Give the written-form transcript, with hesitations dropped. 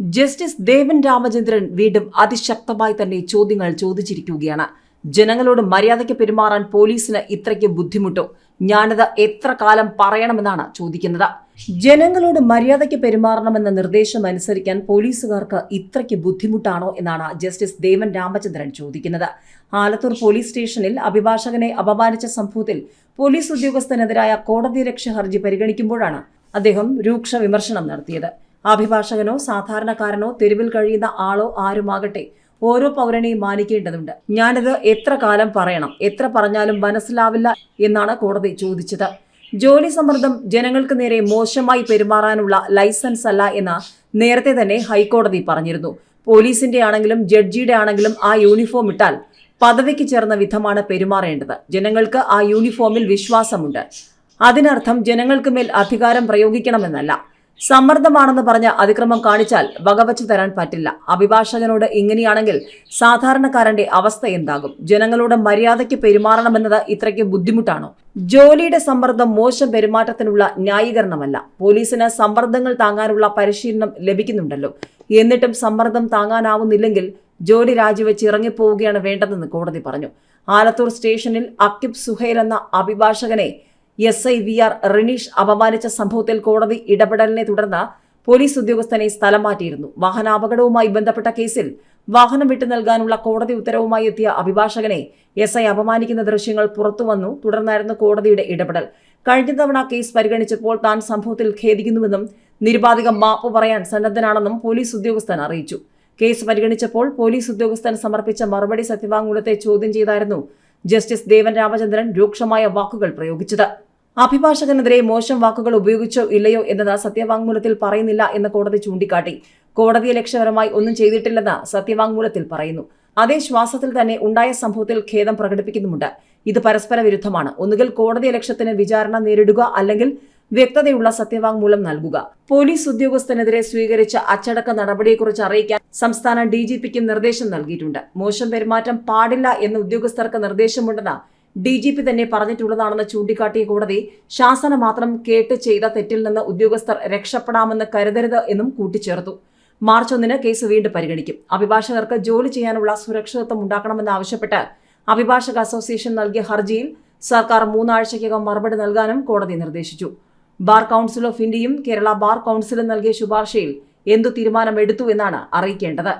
Justice Devan Ramachandran വീണ്ടും അതിശക്തമായി തന്നെ ചോദ്യങ്ങൾ ചോദിച്ചിരിക്കുകയാണ്. ജനങ്ങളോട് മര്യാദയ്ക്ക് പെരുമാറാൻ പോലീസിന് ഇത്രയ്ക്ക് ബുദ്ധിമുട്ടോ? ഞാനത് എത്ര കാലം പറയണമെന്നാണ് ചോദിക്കുന്നത്. ജനങ്ങളോട് മര്യാദയ്ക്ക് പെരുമാറണമെന്ന നിർദ്ദേശം അനുസരിക്കാൻ പോലീസുകാർക്ക് ഇത്രയ്ക്ക് ബുദ്ധിമുട്ടാണോ എന്നാണ് ജസ്റ്റിസ് ദേവൻ രാമചന്ദ്രൻ ചോദിക്കുന്നത്. ആലത്തൂർ പോലീസ് സ്റ്റേഷനിൽ അഭിഭാഷകനെ അപമാനിച്ച സംഭവത്തിൽ പോലീസ് ഉദ്യോഗസ്ഥനെതിരായ കോടതിയലക്ഷ്യ ഹർജി പരിഗണിക്കുമ്പോഴാണ് അദ്ദേഹം രൂക്ഷ വിമർശനം നടത്തിയത്. അഭിഭാഷകനോ സാധാരണക്കാരനോ തെരുവിൽ കഴിയുന്ന ആളോ ആരുമാകട്ടെ ഓരോ പൗരനെയും മാനിക്കേണ്ടതുണ്ട്. ഞാനിത് എത്ര കാലം പറയണം? എത്ര പറഞ്ഞാലും മനസ്സിലാവില്ല എന്നാണ് കോടതി ചോദിച്ചത്. ജോലി സമ്മർദ്ദം ജനങ്ങൾക്ക് നേരെ മോശമായി പെരുമാറാനുള്ള ലൈസൻസ് അല്ല എന്ന് നേരത്തെ തന്നെ ഹൈക്കോടതി പറഞ്ഞിരുന്നു. പോലീസിന്റെ ആണെങ്കിലും ജഡ്ജിയുടെ ആണെങ്കിലും ആ യൂണിഫോം ഇട്ടാൽ പദവിക്ക് ചേർന്ന വിധമാണ് പെരുമാറേണ്ടത്. ജനങ്ങൾക്ക് ആ യൂണിഫോമിൽ വിശ്വാസമുണ്ട്. അതിനർത്ഥം ജനങ്ങൾക്ക് മേൽ അധികാരം പ്രയോഗിക്കണമെന്നല്ല. സമ്മർദ്ദമാണെന്ന് പറഞ്ഞ് അതിക്രമം കാണിച്ചാൽ വകവച്ചു തരാൻ പറ്റില്ല. അഭിഭാഷകനോട് ഇങ്ങനെയാണെങ്കിൽ സാധാരണക്കാരന്റെ അവസ്ഥ എന്താകും? ജനങ്ങളോട് മര്യാദയ്ക്ക് പെരുമാറണമെന്നത് ഇത്രയ്ക്ക് ബുദ്ധിമുട്ടാണോ? ജോലിയുടെ സമ്മർദ്ദം മോശം പെരുമാറ്റത്തിനുള്ള ന്യായീകരണമല്ല. പോലീസിന് സമ്മർദ്ദങ്ങൾ താങ്ങാനുള്ള പരിശീലനം ലഭിക്കുന്നുണ്ടല്ലോ. എന്നിട്ടും സമ്മർദ്ദം താങ്ങാനാവുന്നില്ലെങ്കിൽ ജോലി രാജിവെച്ച് ഇറങ്ങിപ്പോവുകയാണ് വേണ്ടതെന്ന് കോടതി പറഞ്ഞു. ആലത്തൂർ സ്റ്റേഷനിൽ അക്കിബ് സുഹൈൽ എന്ന അഭിഭാഷകനെ SI VR റിനീഷ് അപമാനിച്ച സംഭവത്തിൽ കോടതി ഇടപെടലിനെ തുടർന്ന് പോലീസ് ഉദ്യോഗസ്ഥനെ സ്ഥലം മാറ്റിയിരുന്നു. വാഹനാപകടവുമായി ബന്ധപ്പെട്ട കേസിൽ വാഹനം വിട്ടു നൽകാനുള്ള കോടതി ഉത്തരവുമായി എത്തിയ അഭിഭാഷകനെ SI അപമാനിക്കുന്ന ദൃശ്യങ്ങൾ പുറത്തുവന്നു. തുടർന്നായിരുന്നു കോടതിയുടെ ഇടപെടൽ. കഴിഞ്ഞ തവണ കേസ് പരിഗണിച്ചപ്പോൾ താൻ സംഭവത്തിൽ ഖേദിക്കുന്നുവെന്നും നിരുപാധികം മാപ്പ് പറയാൻ സന്നദ്ധനാണെന്നും പോലീസ് ഉദ്യോഗസ്ഥൻ അറിയിച്ചു. കേസ് പരിഗണിച്ചപ്പോൾ പോലീസ് ഉദ്യോഗസ്ഥൻ സമർപ്പിച്ച മറുപടി സത്യവാങ്മൂലത്തെ ചോദ്യം ചെയ്തായിരുന്നു ജസ്റ്റിസ് ദേവൻ രാമചന്ദ്രൻ രൂക്ഷമായ വാക്കുകൾ പ്രയോഗിച്ചത്. അഭിഭാഷകനെതിരെ മോശം വാക്കുകൾ ഉപയോഗിച്ചോ ഇല്ലയോ എന്നത് സത്യവാങ്മൂലത്തിൽ പറയുന്നില്ല എന്ന് കോടതി ചൂണ്ടിക്കാട്ടി. കോടതിയെ ലക്ഷ്യപരമായി ഒന്നും ചെയ്തിട്ടില്ലെന്ന് സത്യവാങ്മൂലത്തിൽ പറയുന്നു. അതേ ശ്വാസത്തിൽ തന്നെ ഉണ്ടായ സംഭവത്തിൽ ഖേദം പ്രകടിപ്പിക്കുന്നുമുണ്ട്. ഇത് പരസ്പര വിരുദ്ധമാണ്. ഒന്നുകിൽ കോടതി ലക്ഷ്യത്തിന് വിചാരണ നേരിടുക, അല്ലെങ്കിൽ വ്യക്തതയുള്ള സത്യവാങ്മൂലം നൽകുക. പോലീസ് ഉദ്യോഗസ്ഥനെതിരെ സ്വീകരിച്ച അച്ചടക്ക നടപടിയെക്കുറിച്ച് അറിയിക്കാൻ സംസ്ഥാന DGPക്കും നിർദ്ദേശം നൽകിയിട്ടുണ്ട്. മോശം പെരുമാറ്റം പാടില്ല എന്ന് ഉദ്യോഗസ്ഥർക്ക് നിർദ്ദേശമുണ്ടെന്ന് DGP തന്നെ പറഞ്ഞിട്ടുള്ളതാണെന്ന് ചൂണ്ടിക്കാട്ടിയ കോടതി ശാസന മാത്രം കേട്ട് ചെയ്ത തെറ്റിൽ നിന്ന് ഉദ്യോഗസ്ഥർ രക്ഷപ്പെടാമെന്ന് കരുതരുത് എന്നും കൂട്ടിച്ചേർത്തു. മാർച്ച് 1 കേസ് വീണ്ടും പരിഗണിക്കും. അഭിഭാഷകർക്ക് ജോലി ചെയ്യാനുള്ള സുരക്ഷിതത്വം ഉണ്ടാക്കണമെന്നാവശ്യപ്പെട്ട് അഭിഭാഷക അസോസിയേഷൻ നൽകിയ ഹർജിയിൽ സർക്കാർ 3 ആഴ്ചയ്ക്കകം മറുപടി നൽകാനും കോടതി നിർദ്ദേശിച്ചു. ബാർ കൗൺസിൽ ഓഫ് ഇന്ത്യയും കേരള ബാർ കൗൺസിലും നൽകിയ ശുപാർശയിൽ എന്തു തീരുമാനമെടുത്തു എന്നാണ് അറിയിക്കേണ്ടത്.